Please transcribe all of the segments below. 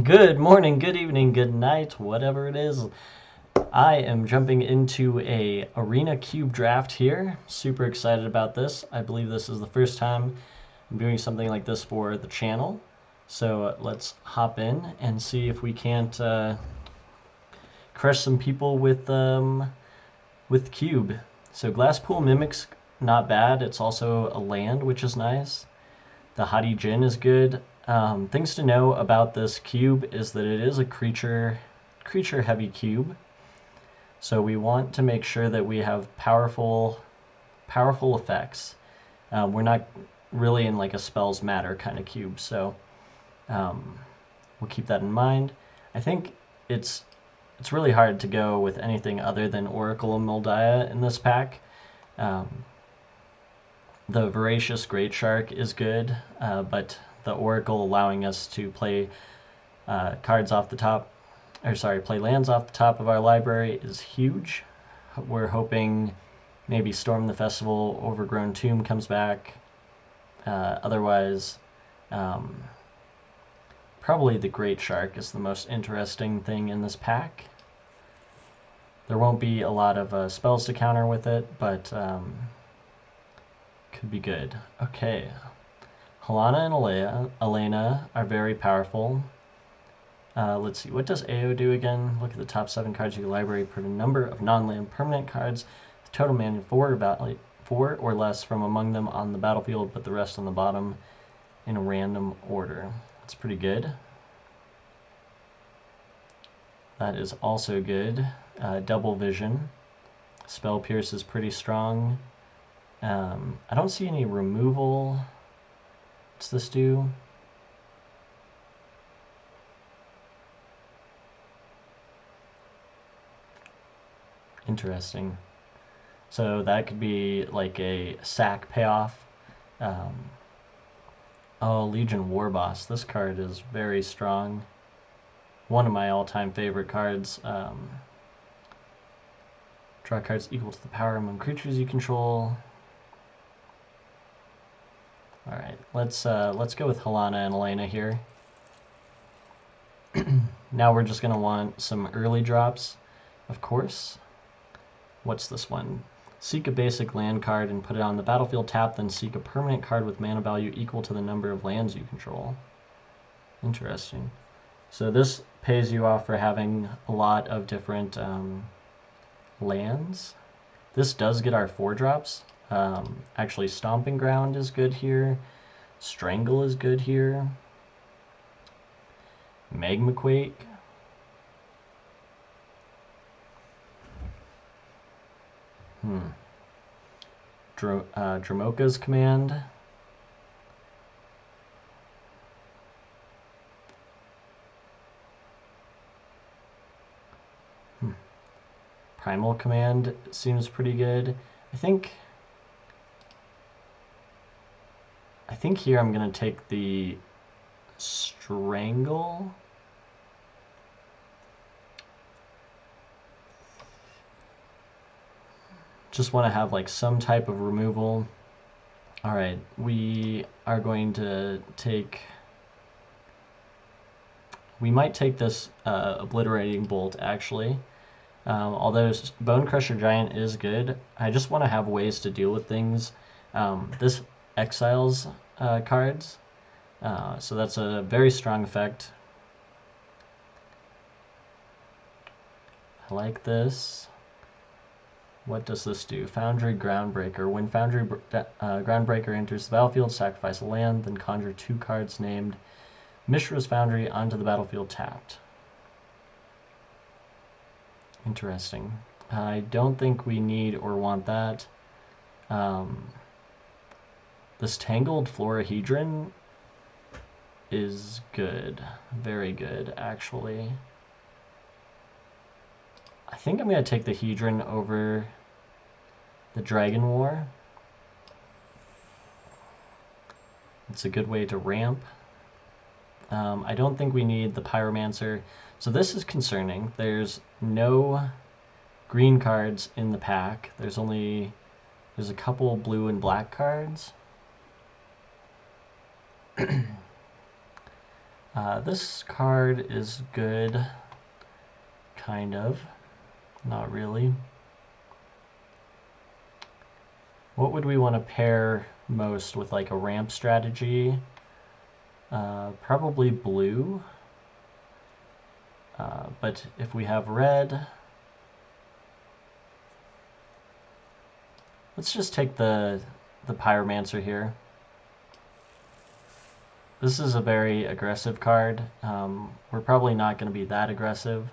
Good morning, good evening, good night, whatever it is. I am jumping into a arena cube draft here. Super excited about this. I believe this is the first time I'm doing something like this for the channel. So let's hop in and see if we can't crush some people with cube. So Glasspool Mimic's not bad. It's also a land, which is nice. The Hadi Jin is good. Things to know about this cube is that it is a creature heavy cube. So we want to make sure that we have powerful effects. We're not really in like a spells matter kind of cube, so we'll keep that in mind. I think it's really hard to go with anything other than Oracle and Moldiah in this pack. The Voracious Great Shark is good, but the Oracle allowing us to play cards off the top, play lands off the top of our library is huge. We're hoping maybe Storm the Festival, Overgrown Tomb comes back. Otherwise, probably the Great Shark is the most interesting thing in this pack. There won't be a lot of spells to counter with it, but could be good. Okay. Halana and Elena are very powerful. Let's see, what does AO do again? Look at the top 7 cards of your library. Put a number of non-land permanent cards with total mana 4 or less from among them on the battlefield, put the rest on the bottom in a random order. That's pretty good. That is also good. Double Vision. Spell Pierce is pretty strong. I don't see any removal. What's this do? Interesting. So that could be like a sack payoff. Oh, Legion Warboss. This card is very strong. One of my all-time favorite cards. Draw cards equal to the power among creatures you control. All right, let's go with Halana and Elena here. Now we're just gonna want some early drops, of course. What's this one? Seek a basic land card and put it on the battlefield tap, then seek a permanent card with mana value equal to the number of lands you control. Interesting. So this pays you off for having a lot of different lands. This does get our 4-drops. Actually, Stomping Ground is good here. Strangle is good here. Magmaquake. Dramoka's Command. Primal Command seems pretty good. I think here I'm going to take the Strangle. Just want to have like some type of removal. All right, we are going to take... We might take this Obliterating Bolt, actually. Although Bone Crusher Giant is good, I just want to have ways to deal with things. This exiles cards, so that's a very strong effect. I like this. What does this do? Foundry Groundbreaker. When Foundry Groundbreaker enters the battlefield, sacrifice a land, then conjure 2 cards named Mishra's Foundry onto the battlefield tapped. Interesting. I don't think we need or want that. This Tangled Florahedron is good. Very good, actually. I think I'm going to take the Hedron over the Dragon War. It's a good way to ramp. I don't think we need the Pyromancer. So this is concerning. There's no green cards in the pack. There's a couple blue and black cards. This card is good, kind of, not really. What would we want to pair most with, like a ramp strategy? Probably blue. But if we have red, let's just take the Pyromancer here. This is a very aggressive card. We're probably not going to be that aggressive.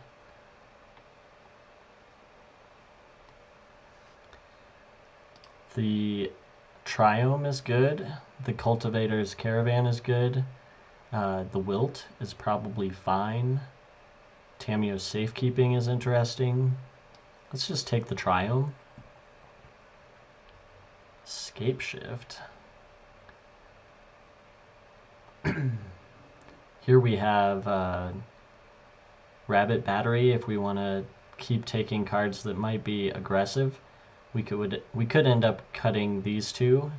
The Triome is good. The Cultivator's Caravan is good. The Wilt is probably fine. Tamio's Safekeeping is interesting. Let's just take the Triome. Scape Shift. Here we have Rabbit Battery if we want to keep taking cards that might be aggressive. We could end up cutting these two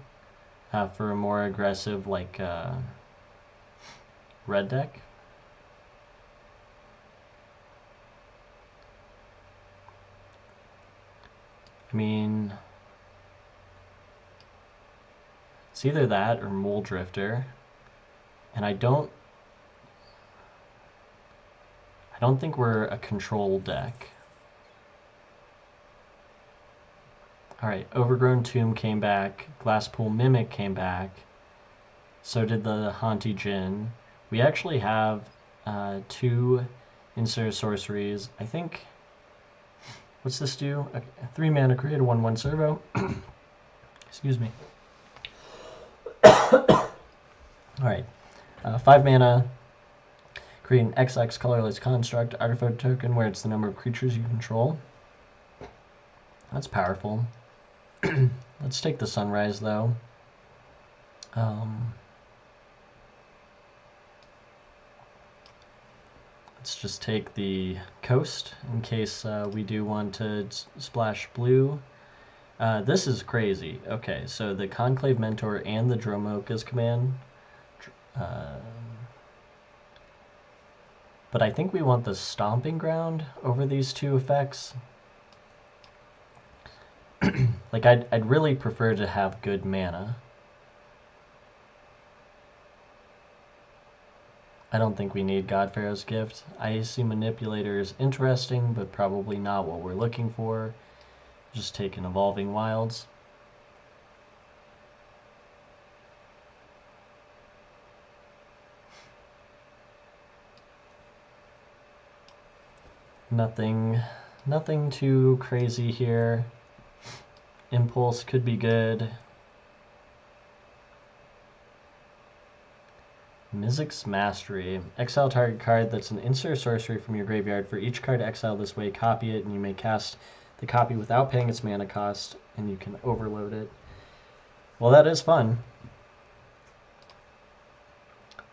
for a more aggressive, like red deck. I mean, it's either that or Mole Drifter, and I don't think we're a control deck. Alright, Overgrown Tomb came back, Glasspool Mimic came back, so did the Haunty Djinn. We actually have 2 insert sorceries. I think, what's this do? 3 mana, create a 1/1 servo. Excuse me. Alright, 5 mana, create an XX colorless construct, artifact token where it's the number of creatures you control. That's powerful. Let's take the Sunrise, though. Let's just take the Coast in case we do want to splash blue. This is crazy. Okay, so the Conclave Mentor and the Dromoka's command. But I think we want the Stomping Ground over these 2 effects. Like, I'd really prefer to have good mana. I don't think we need God Pharaoh's Gift. I see Manipulator is interesting, but probably not what we're looking for. Just take an Evolving Wilds. Nothing too crazy here. Impulse could be good. Mizzix's Mastery. Exile target card that's an insert sorcery from your graveyard. For each card exiled this way, copy it, and you may cast the copy without paying its mana cost, and you can overload it. Well, that is fun.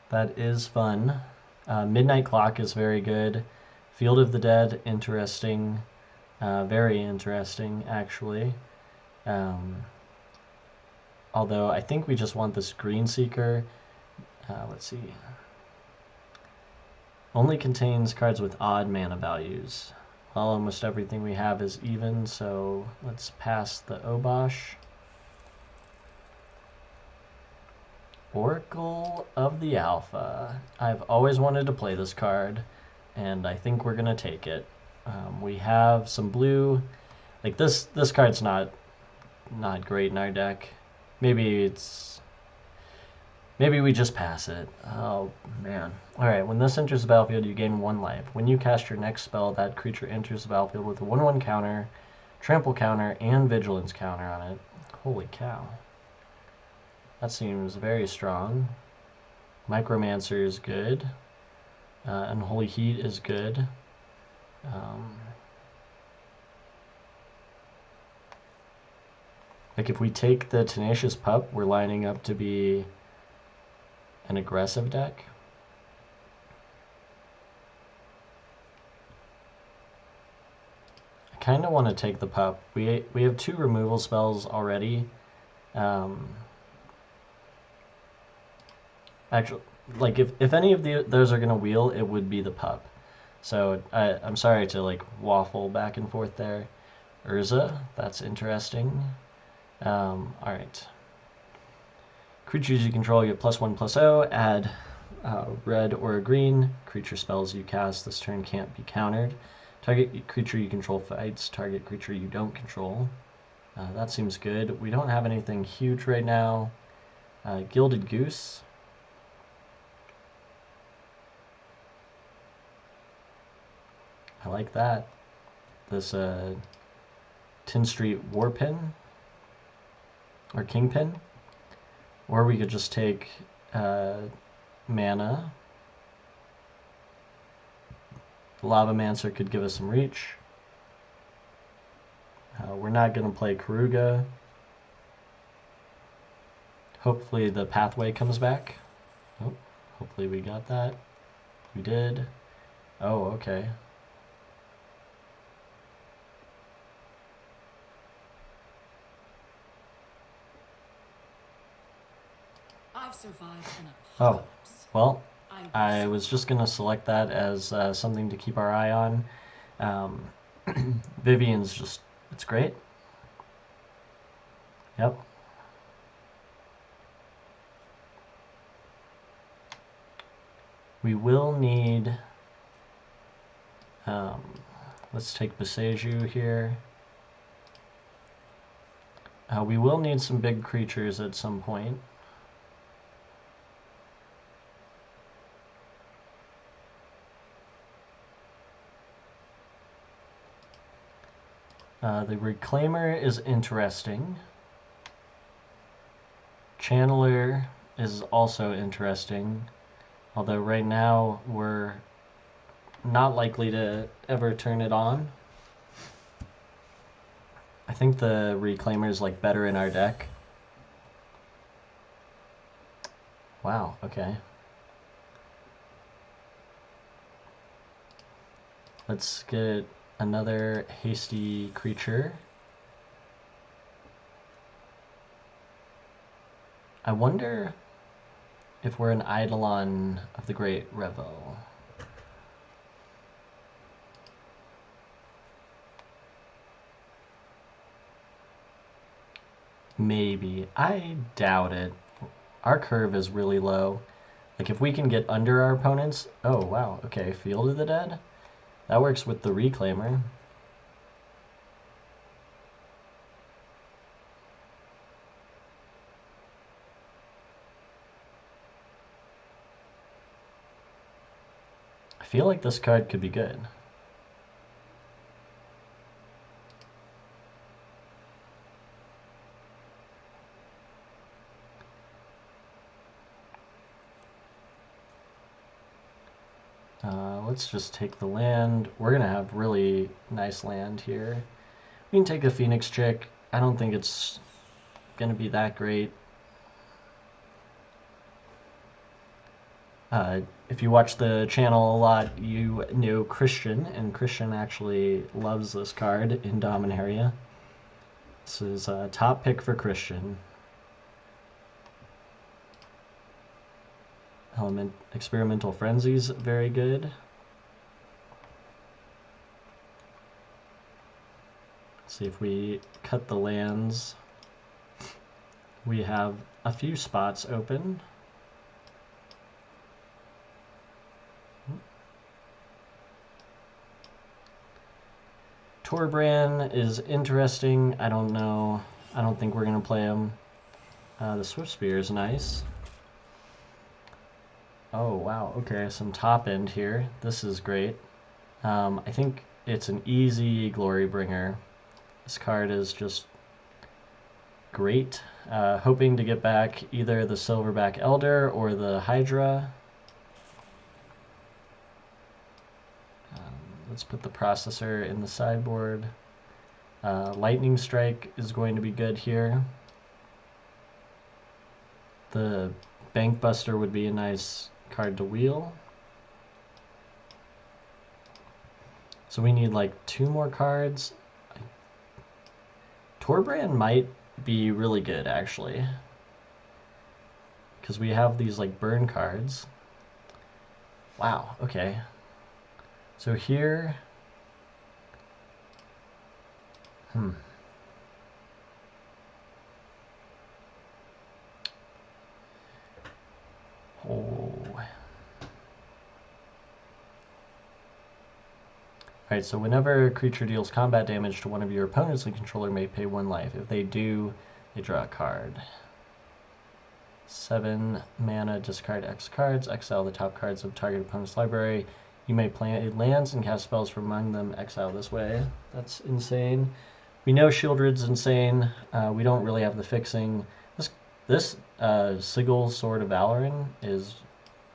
That is fun. Midnight Clock is very good. Field of the Dead, interesting. Very interesting, actually. Although I think we just want this Green Seeker. Let's see. Only contains cards with odd mana values. Well, almost everything we have is even, so let's pass the Obosh. Oracle of the Alpha. I've always wanted to play this card, and I think we're going to take it. We have some blue. Like, this card's not great in our deck. Maybe we just pass it. Oh, man. Alright, when this enters the battlefield, you gain 1 life. When you cast your next spell, that creature enters the battlefield with a 1/1 counter, trample counter, and vigilance counter on it. Holy cow. That seems very strong. Micromancer is good. Unholy Heat is good. Like, if we take the Tenacious Pup, we're lining up to be an aggressive deck. I kind of want to take the Pup. We have 2 removal spells already. Actually, like if any of those are gonna wheel, it would be the pup. So I'm sorry to like waffle back and forth there. Urza, that's interesting. All right. Creatures you control get +1/+0. Add red or a green. Creature spells you cast this turn can't be countered. Target creature you control fights. Target creature you don't control. That seems good. We don't have anything huge right now. Gilded Goose. I like that. This Tin Street Warpin or Kingpin. Or we could just take mana. Lavamancer could give us some reach. We're not going to play Karuga. Hopefully the pathway comes back. Oh, hopefully we got that. We did. Oh, okay. I've survived an Oh, apocalypse. well, I was just going to select that as something to keep our eye on. Vivian's just, it's great. Yep. We will need, let's take Boseiju here. We will need some big creatures at some point. The Reclaimer is interesting. Channeler is also interesting. Although right now we're not likely to ever turn it on. I think the Reclaimer is like better in our deck. Wow, okay. Let's get another hasty creature. I wonder if we're an Eidolon of the Great Revel. Maybe. I doubt it. Our curve is really low. Like if we can get under our opponents... Oh, wow. Okay, Field of the Dead? That works with the Reclaimer. I feel like this card could be good. Let's just take the land. We're going to have really nice land here. We can take a Phoenix Chick. I don't think it's going to be that great. If you watch the channel a lot, you know Christian, and Christian actually loves this card in Dominaria. This is a top pick for Christian. Experimental Frenzy's very good. Let's see if we cut the lands. We have a few spots open. Torbran is interesting. I don't know. I don't think we're going to play him. The Swift Spear is nice. Oh, wow. Okay, some top end here. This is great. I think it's an easy Glory Bringer. This card is just great. Hoping to get back either the Silverback Elder or the Hydra. Let's put the processor in the sideboard. Lightning Strike is going to be good here. The Bank Buster would be a nice card to wheel. So we need like 2 more cards. Torbran might be really good actually, because we have these like burn cards. Wow, okay. So here... Hmm. Oh. Alright, so whenever a creature deals combat damage to one of your opponents, the controller may pay 1 life. If they do, they draw a card. 7 mana, discard X cards, exile the top cards of target opponent's library. You may play lands and cast spells from among them, exile this way. That's insane. We know Shieldred's insane. We don't really have the fixing. This Sigil Sword of Valorin is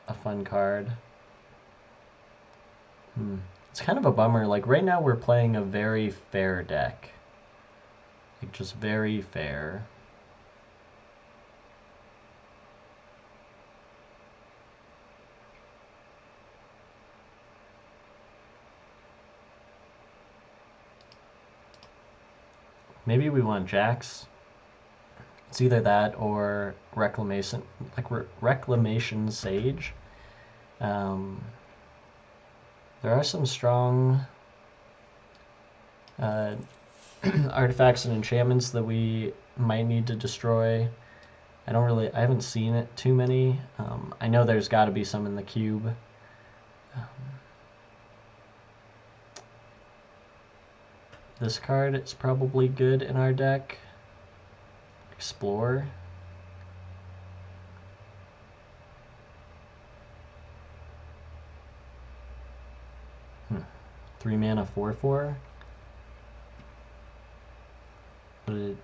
a fun card. It's kind of a bummer. Like right now we're playing a very fair deck. Like just very fair. Maybe we want Jax. It's either that or Reclamation Sage. There are some strong artifacts and enchantments that we might need to destroy. I haven't seen it too many. I know there's got to be some in the cube. This card is probably good in our deck. Explore. Hmm. 3 mana 4/4. But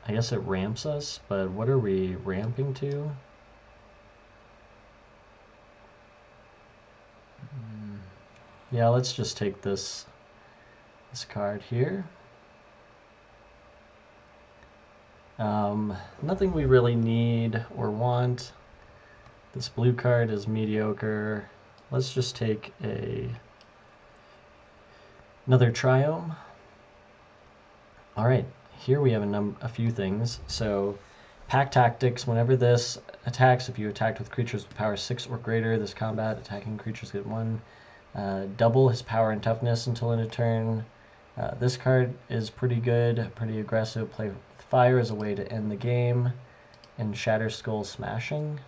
I guess it ramps us, but what are we ramping to? Yeah, let's just take this card here. Nothing we really need or want. This blue card is mediocre. Let's just take another Triome. Alright, here we have a few things. So, Pack Tactics, whenever this attacks, if you attacked with creatures with power 6 or greater, this combat, attacking creatures get 1. Double his power and toughness until end of turn. This card is pretty good, pretty aggressive. Play with fire as a way to end the game. And Shatter Skull Smashing.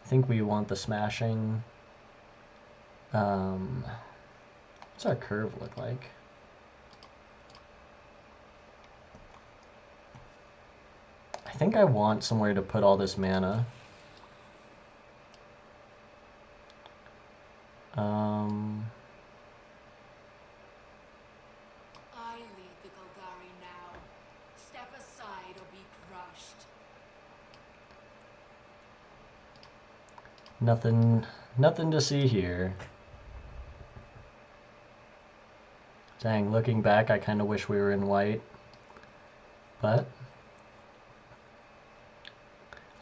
I think we want the smashing. What's our curve look like? I think I want somewhere to put all this mana. I lead the Golgari now. Step aside or be crushed. Nothing to see here. Dang, looking back, I kind of wish we were in white. But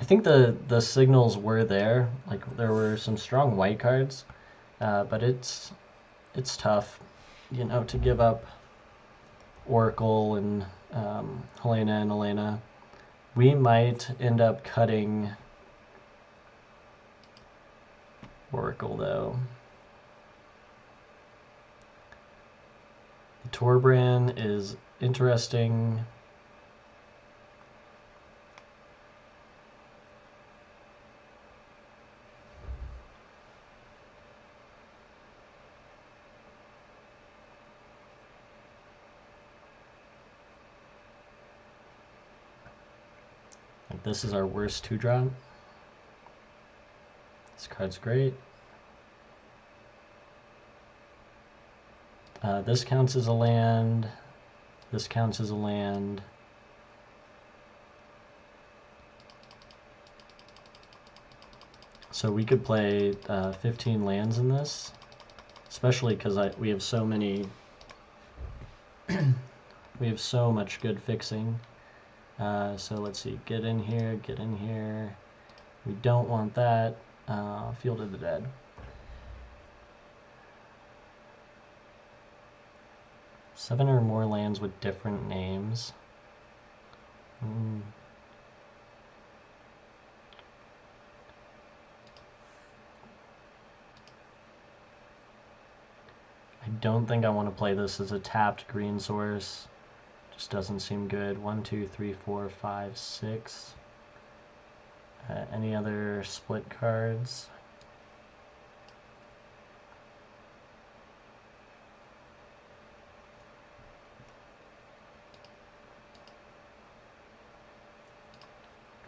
I think the signals were there. Like there were some strong white cards, but it's tough, you know, to give up Oracle and Helena and Elena. We might end up cutting Oracle though. The Torbran is interesting. Like this is our worst 2-drop. This card's great. This counts as a land. This counts as a land. So we could play 15 lands in this, especially because we have so many. We have so much good fixing. So let's see. Get in here. Get in here. We don't want that. Field of the Dead. Seven or more lands with different names. I don't think I want to play this as a tapped green source. Just doesn't seem good. 1, 2, 3, 4, 5, 6. Any other split cards?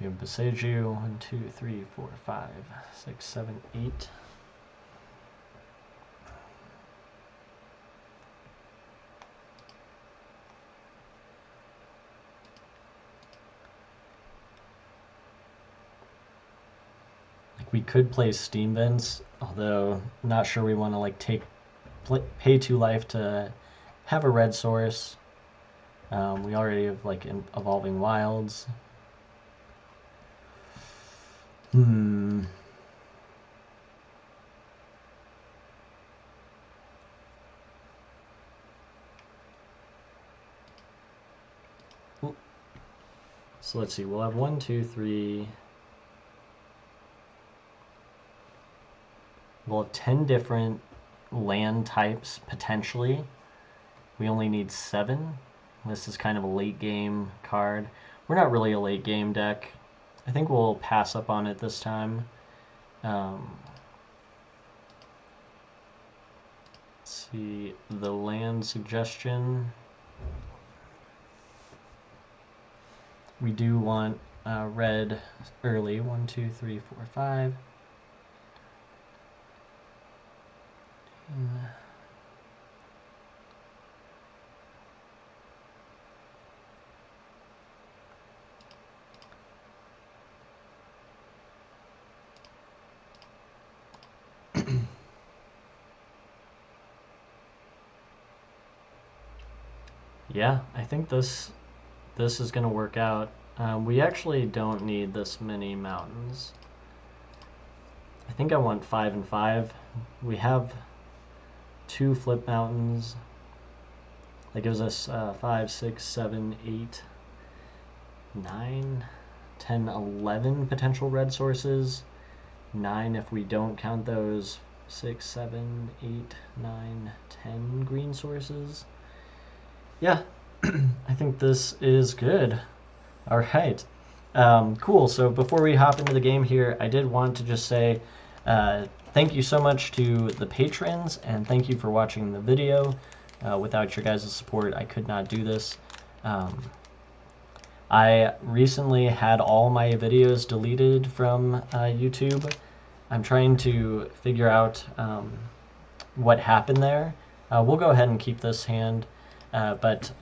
We have Boseiju. 1, 2, 3, 4, 5, 6, 7, 8. We could play Steam Vents, although not sure we want to like pay 2 life to have a red source. We already have like Evolving Wilds. So let's see, we'll have 1, 2, 3. We'll have 10 different land types, potentially. We only need 7. This is kind of a late game card. We're not really a late game deck. I think we'll pass up on it this time. Let's see, the land suggestion. We do want red early. 1, 2, 3, 4, 5. Yeah, I think this is going to work out. We actually don't need this many mountains. I think I want 5 and 5. We have 2 flip mountains. That gives us 5, 6, 7, 8, 9, 10, 11 potential red sources. 9 if we don't count those 6, 7, 8, 9, 10 green sources. Yeah, I think this is good. All right. Cool. So before we hop into the game here, I did want to just say thank you so much to the patrons, and thank you for watching the video. Without your guys' support, I could not do this. I recently had all my videos deleted from YouTube. I'm trying to figure out what happened there. We'll go ahead and keep this hand. But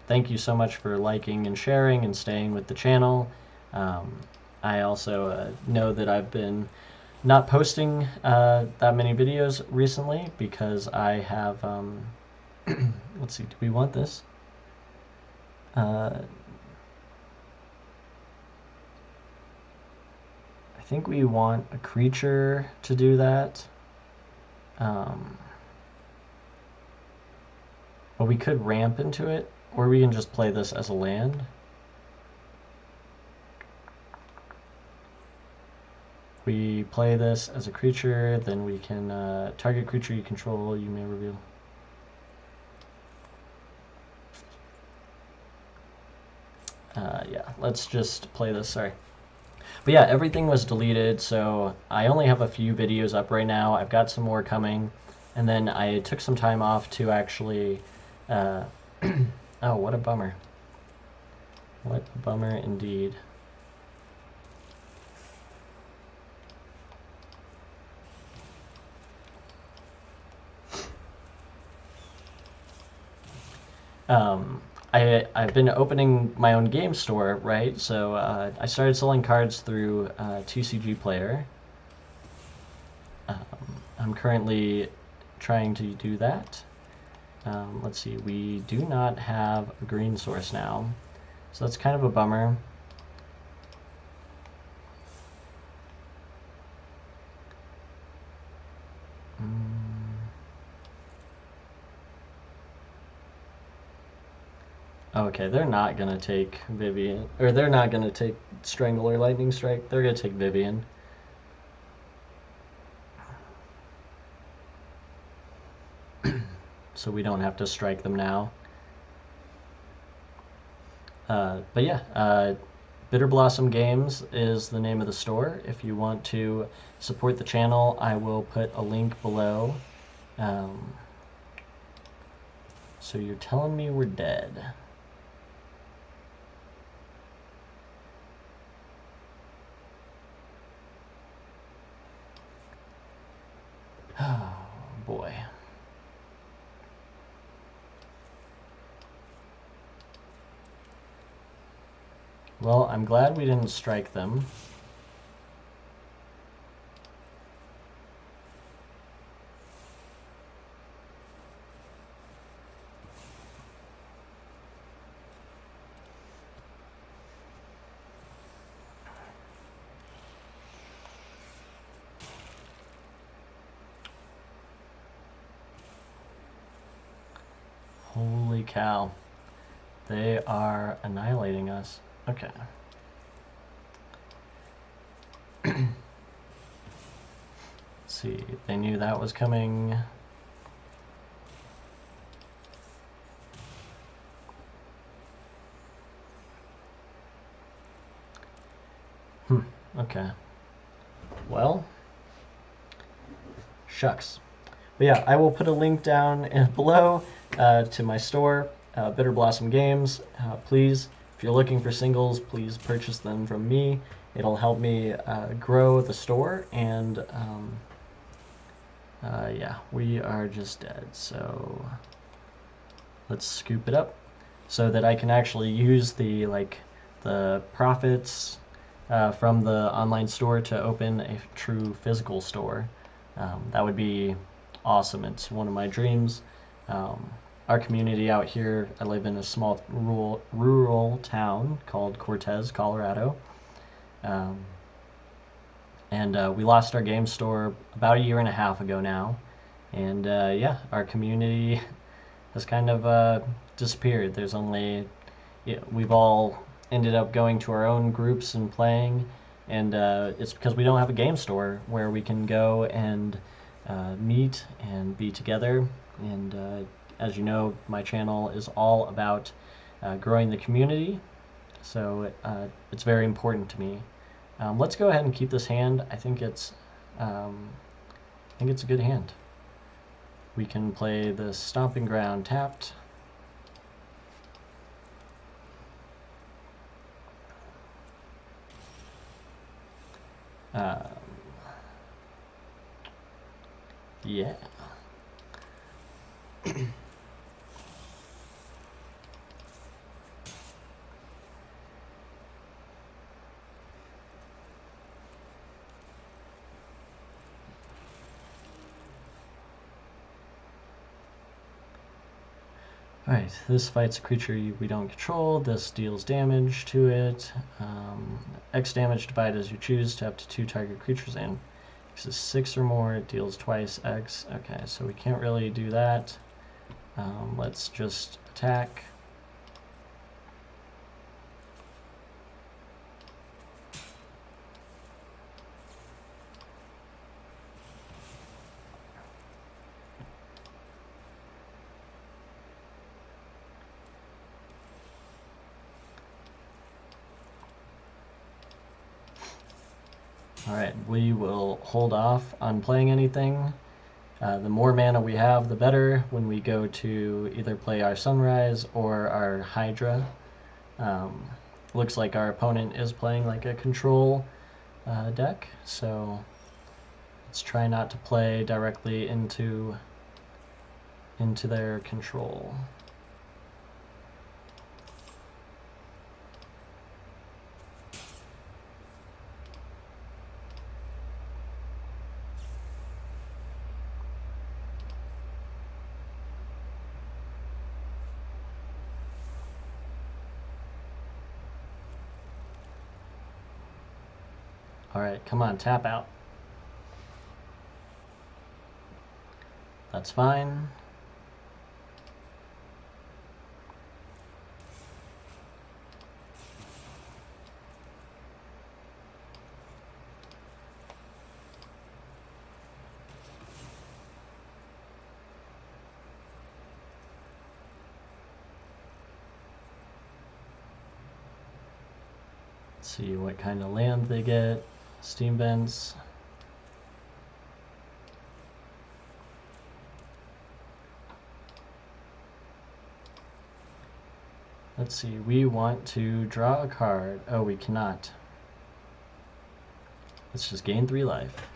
thank you so much for liking and sharing and staying with the channel. I also know that I've been not posting that many videos recently because I have, let's see, do we want this? I think we want a creature to do that. But we could ramp into it, or we can just play this as a land. If we play this as a creature, then we can target creature you control, you may reveal. Yeah, let's just play this, sorry. But yeah, everything was deleted, so I only have a few videos up right now. I've got some more coming, and then I took some time off to actually oh, what a bummer. What a bummer indeed. I've been opening my own game store, right? So I started selling cards through TCG Player. I'm currently trying to do that. Let's see, we do not have a green source now, so that's kind of a bummer. Okay, they're not gonna take Vivian, or they're not gonna take Strangle or Lightning Strike. They're gonna take Vivian. so we don't have to strike them now. But yeah, Bitter Blossom Games is the name of the store. If you want to support the channel, I will put a link below. So you're telling me we're dead. Oh boy. Well, I'm glad we didn't strike them. Holy cow. They are annihilating us. Okay. Let's see, they knew that was coming. Okay. Well, shucks. But yeah, I will put a link down below to my store, Bitter Blossom Games. Please, if you're looking for singles, please purchase them from me. It'll help me grow the store, and yeah, we are just dead. So let's scoop it up so that I can actually use the profits from the online store to open a true physical store. That would be awesome. It's one of my dreams. Our community out here, I live in a small rural town called Cortez, Colorado. And we lost our game store about a year and a half ago now. And yeah, our community has kind of disappeared. There's only, we've all ended up going to our own groups and playing, and it's because we don't have a game store where we can go and meet and be together. And as you know, my channel is all about growing the community, so it's very important to me. Let's go ahead and keep this hand. I think it's a good hand. We can play the Stomping Ground tapped. Yeah. Alright, this fights a creature we don't control. This deals damage to it. X damage divided as you choose to up to 2 target creatures and X is 6 or more. It deals twice X. Okay, so we can't really do that. Let's just attack. Alright, we will hold off on playing anything. The more mana we have, the better when we go to either play our Sunrise or our Hydra. Looks like our opponent is playing like a control deck, so let's try not to play directly into their control. Alright, come on, tap out. That's fine. see what kind of land they get. Steam vents. Let's see, we want to draw a card. Oh, we cannot. Let's just gain 3 life.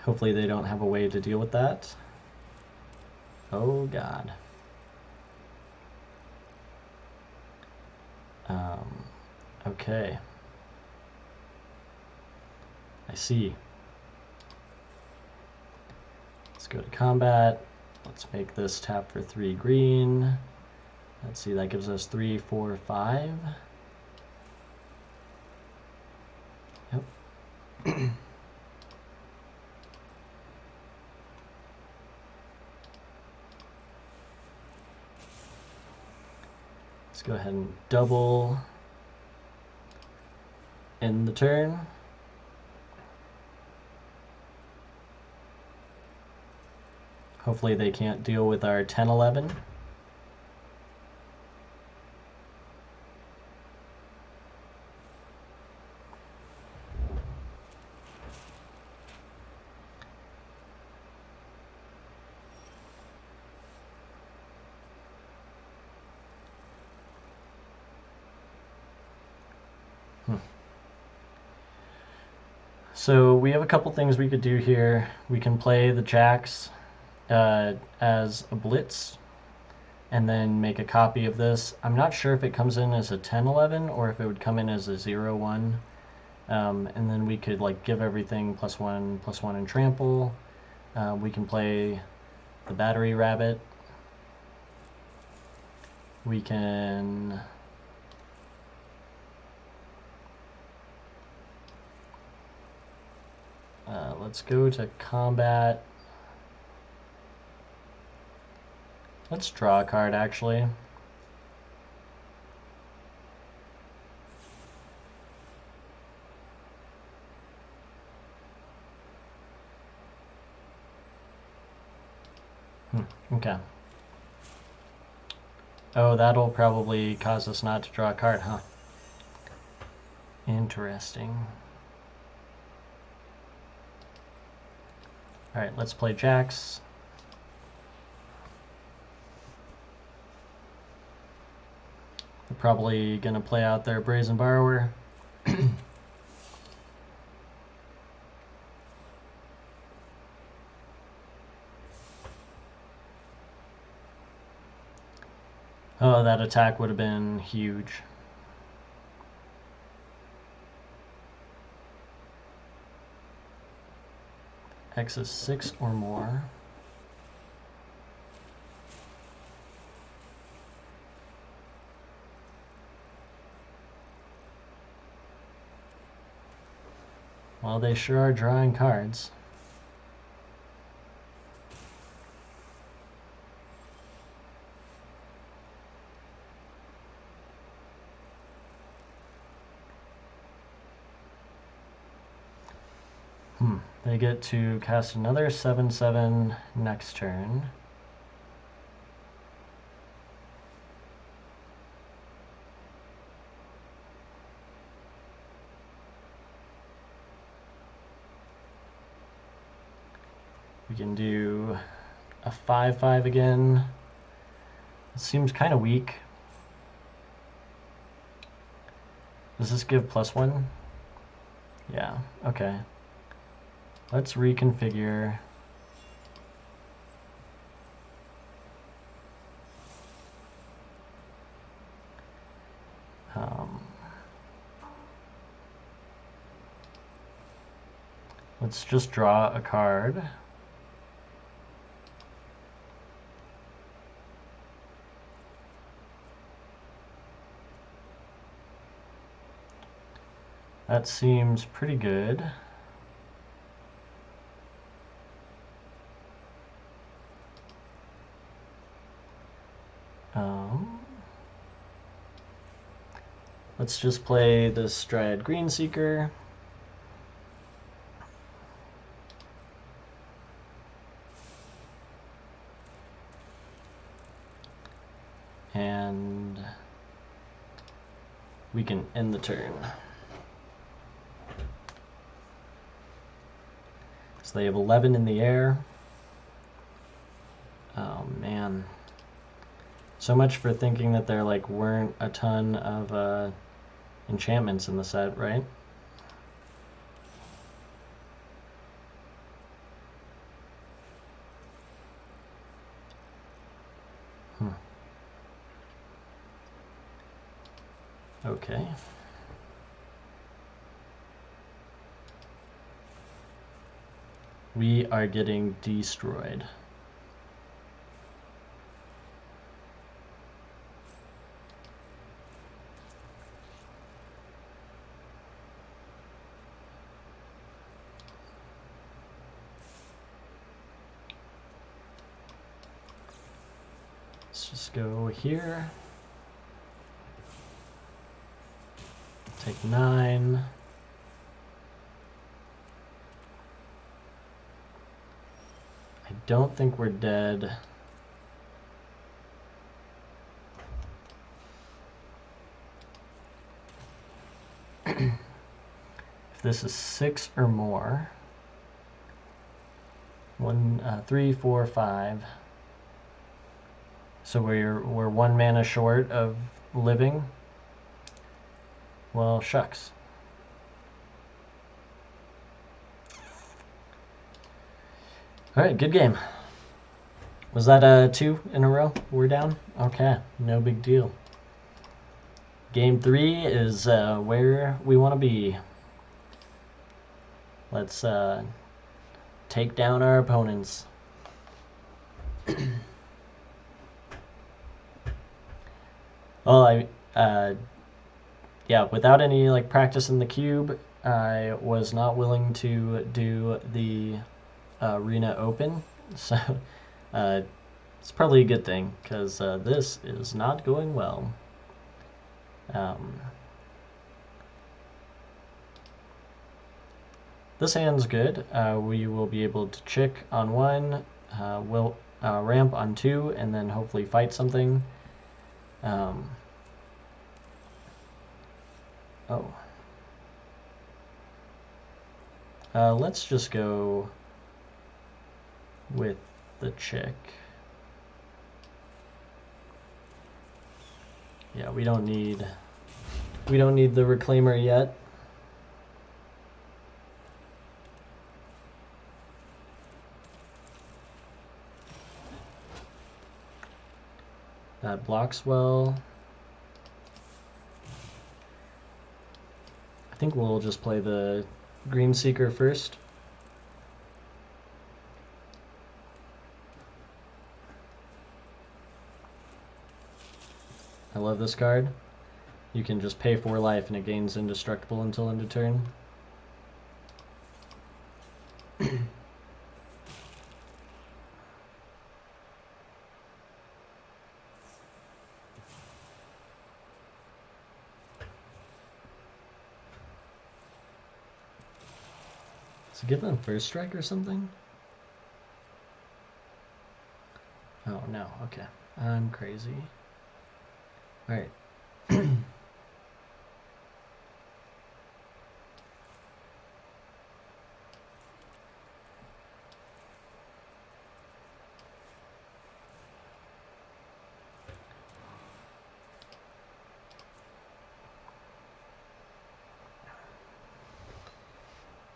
Hopefully they don't have a way to deal with that. Oh god. Okay. I see. Let's go to combat. Let's make this tap for 3 green. Let's see, that gives us 3, 4, 5. Yep. Let's go ahead and double end the turn. Hopefully they can't deal with our 10-11. So we have a couple things we could do here. We can play the jacks as a blitz and then make a copy of this. I'm not sure if it comes in as a 10-11 or if it would come in as a 0-1. And then we could like give everything +1/+1 and trample. We can play the battery rabbit. We can let's go to combat. Let's draw a card actually. Okay. Oh, that'll probably cause us not to draw a card, huh? Interesting. Alright, let's play jacks. They're probably going to play out their Brazen Borrower. Oh, that attack would have been huge. X is 6 or more. Well, they sure are drawing cards. They get to cast another 7/7 next turn. We can do a 5/5 again. It seems kind of weak. Does this give +1? Yeah, okay. Let's reconfigure. Let's just draw a card. That seems pretty good. Let's just play this Dryad Greenseeker. And we can end the turn. So they have 11 in the air. Oh man. So much for thinking that there like weren't a ton of enchantments in the set, right? Okay. We are getting destroyed. Let's just go here. Take 9. I don't think we're dead. If this is 6 or more, 3, 4, 5. So we're 1 mana short of living. Well, shucks. All right, good game. Was that 2 in a row? We're down? Okay, no big deal. Game 3 is where we want to be. Let's take down our opponents. Well, yeah, without any like practice in the cube, I was not willing to do the Arena Open, so it's probably a good thing because this is not going well. This hand's good. We will be able to chick on 1, we'll ramp on 2, and then hopefully fight something. Let's just go with the chick. Yeah, we don't need the reclaimer yet. That blocks well. I think we'll just play the Green Seeker first. I love this card. You can just pay 4 life and it gains indestructible until end of turn. So give them first strike or something? Oh no, okay. I'm crazy. Alright.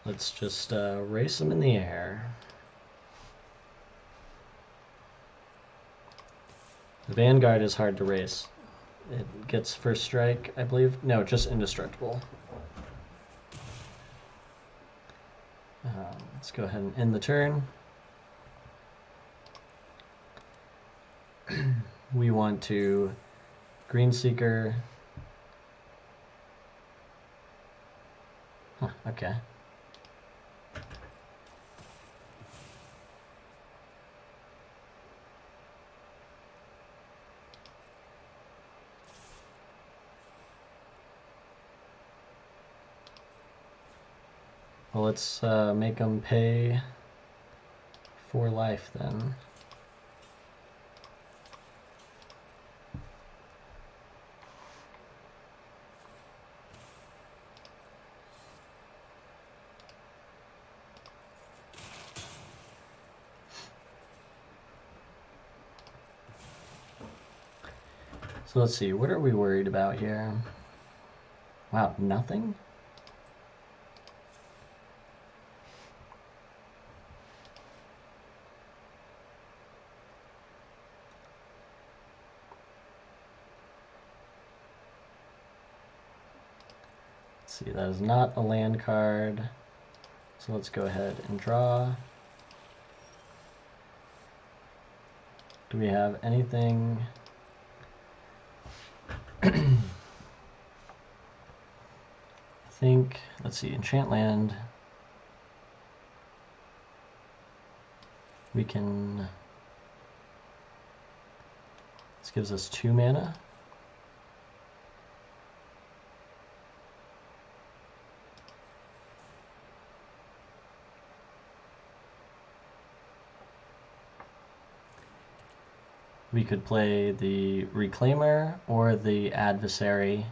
Let's just race them in the air. The Vanguard is hard to race. It gets first strike, I believe. No, just indestructible. Let's go ahead and end the turn. We want to Green Seeker. Huh, okay. Well, let's make them pay 4 life then. So let's see, what are we worried about here? Wow, nothing? Let's see, that is not a land card. So let's go ahead and draw. Do we have anything? I think, let's see, enchant land. We can, this gives us 2 mana. We could play the Reclaimer or the Adversary.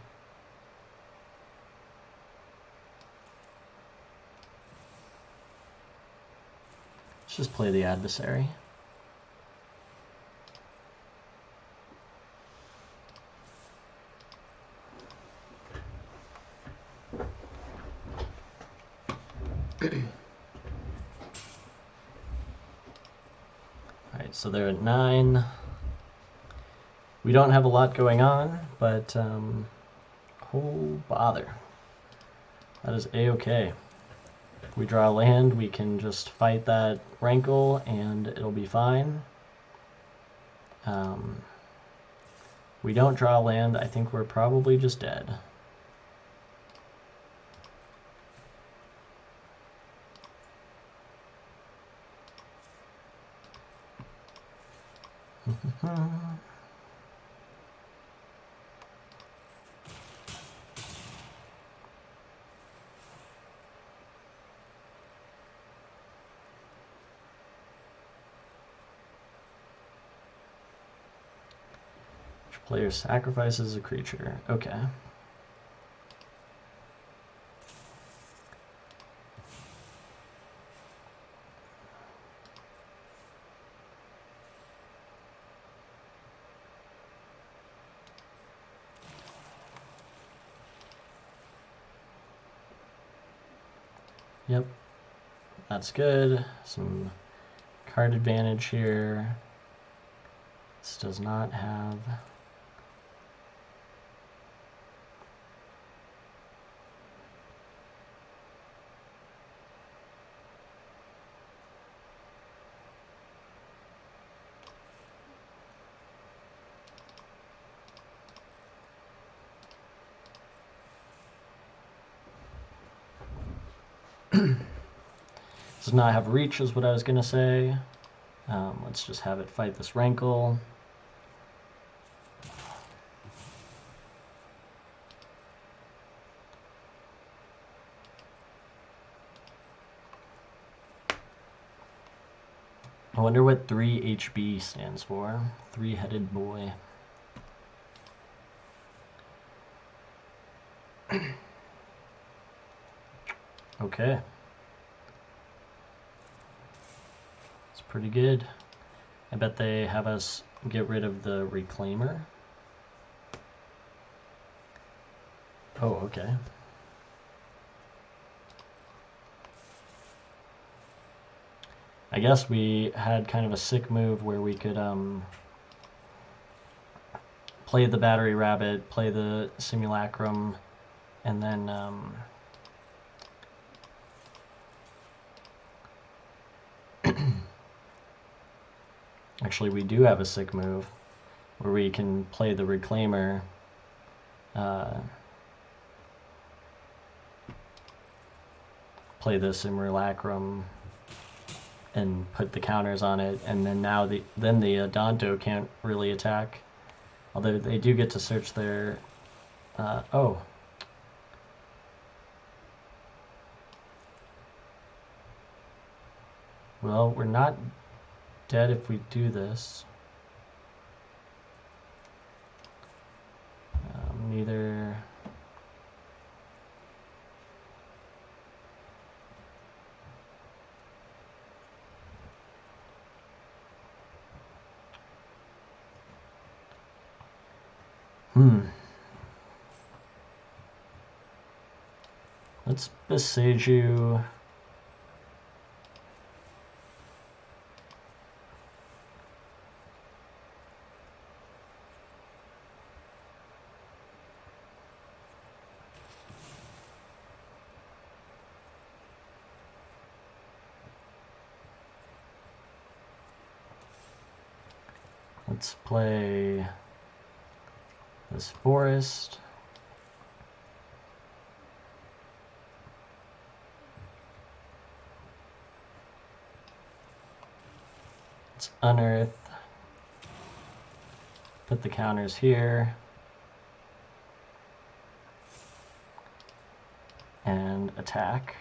Let's just play the Adversary. Alright, so they're at 9. We don't have a lot going on, but oh bother. That is a-okay. If we draw land, we can just fight that Rankle and it'll be fine. We don't draw land, I think we're probably just dead. Player sacrifices a creature. Okay. Yep. That's good. Some card advantage here. This does not have... Does not have reach is what I was going to say. Let's just have it fight this Rankle. I wonder what 3HB stands for. Three-headed boy. Okay. It's pretty good. I bet they have us get rid of the Reclaimer. Oh, okay. I guess we had kind of a sick move where we could play the Battery Rabbit, play the Simulacrum, and then actually we do have a sick move where we can play the Reclaimer, play the Simulacrum, and put the counters on it, and then now the Danto can't really attack. Although they do get to search their... oh. Well, we're not dead if we do this. Neither... Let's besiege you. Let's play this forest. Let's unearth. Put the counters here. And attack.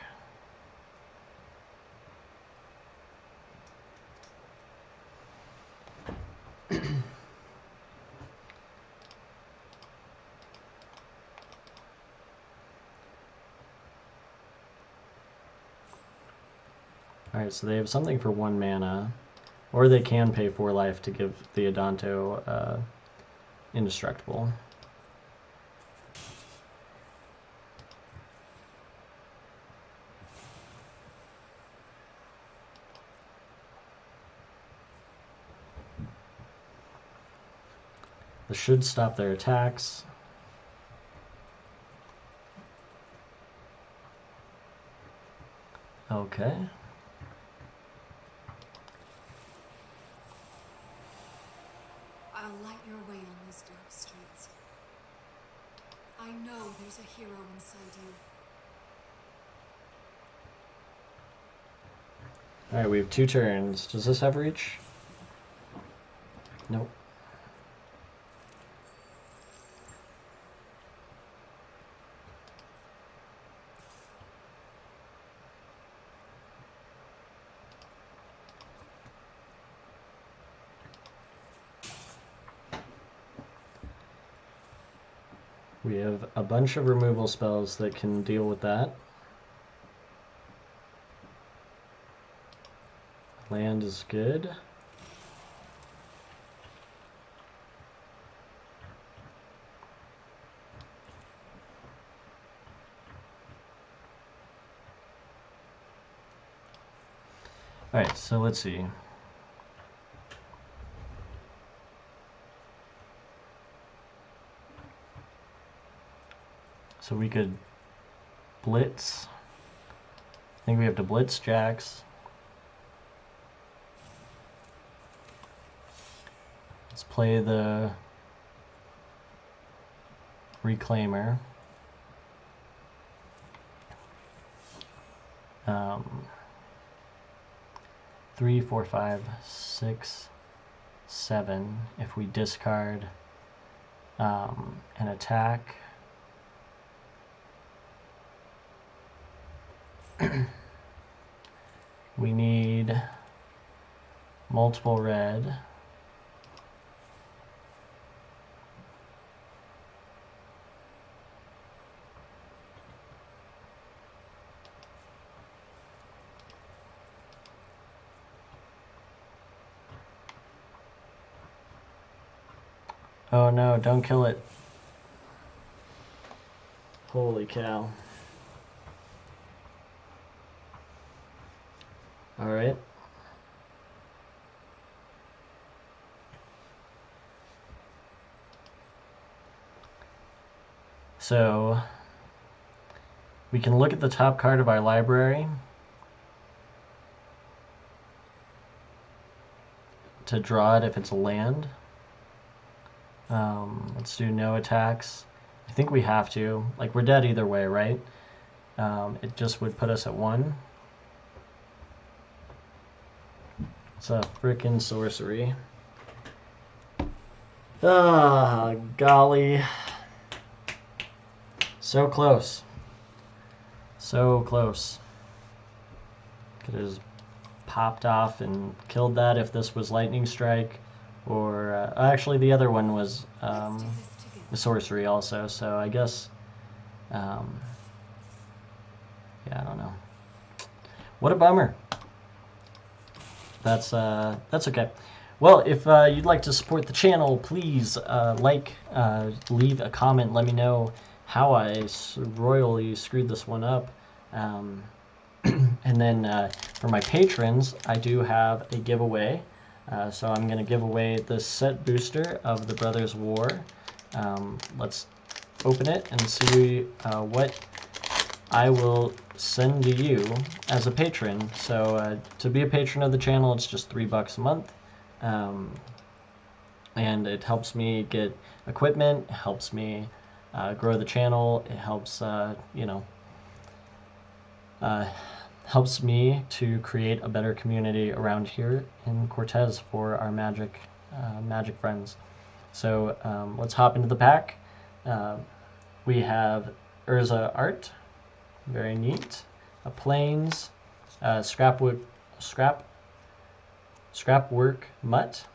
Alright, so they have something for 1 mana, or they can pay 4 life to give the Adanto indestructible. This should stop their attacks. Okay. I'll light your way on these dark streets. I know there's a hero inside you. Alright, we have 2 turns. Does this have reach? Nope. We have a bunch of removal spells that can deal with that. Land is good. Alright, so let's see. So we could blitz. I think we have to blitz Jax. Let's play the Reclaimer. 3, 4, 5, 6, 7. If we discard an attack, we need multiple red. Oh no, don't kill it. Holy cow. Alright. So, we can look at the top card of our library to draw it if it's a land. Let's do no attacks. I think we have to. Like, we're dead either way, right? It just would put us at 1. It's a frickin' sorcery. Ah, golly. So close. So close. Could have just popped off and killed that if this was Lightning Strike. Or, actually the other one was a sorcery also, so I guess, yeah, I don't know. What a bummer. That's okay. Well, if you'd like to support the channel, please leave a comment. Let me know how I royally screwed this one up. Um, and then for my patrons, I do have a giveaway. So I'm going to give away the set booster of the Brothers War. Let's open it and see what I will send to you as a patron. So to be a patron of the channel, it's just $3 a month. And it helps me get equipment, helps me grow the channel, it helps, uh, helps me to create a better community around here in Cortez for our magic friends. So let's hop into the pack. We have Urza Art, very neat. A Plains, Scrapwork Mutt.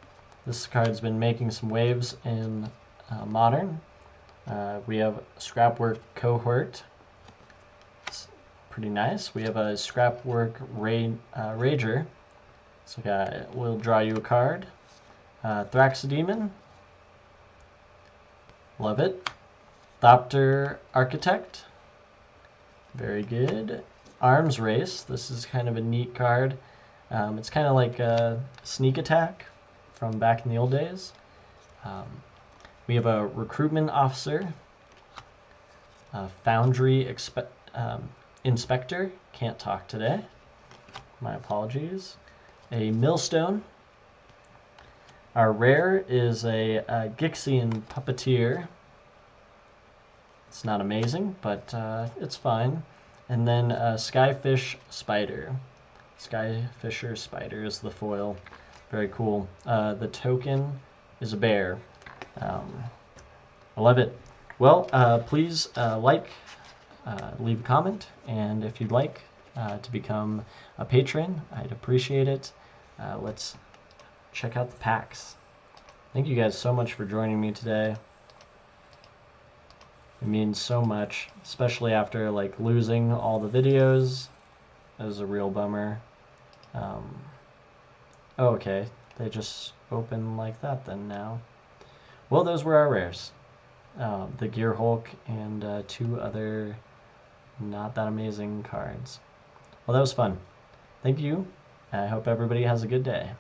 This card's been making some waves in Modern. We have Scrapwork Cohort. It's pretty nice. We have a Scrapwork Rager. So we'll draw you a card. Thraxodemon. Love it. Thopter Architect. Very good. Arms Race. This is kind of a neat card. It's kind of like a sneak attack from back in the old days. We have a Recruitment Officer. Foundry Inspector. Can't talk today. My apologies. A Millstone. Our rare is a Gixian Puppeteer. It's not amazing, but it's fine. And then Skyfish Spider. Skyfisher Spider is the foil. Very cool. The token is a bear. I love it. Well, please leave a comment, and if you'd like to become a patron, I'd appreciate it. Let's check out the packs. Thank you guys so much for joining me today. It means so much, especially after losing all the videos. It was a real bummer. Oh, okay, they just open like that then now. Well, those were our rares. The Gear Hulk and 2 other not that amazing cards. Well, that was fun. Thank you. I hope everybody has a good day.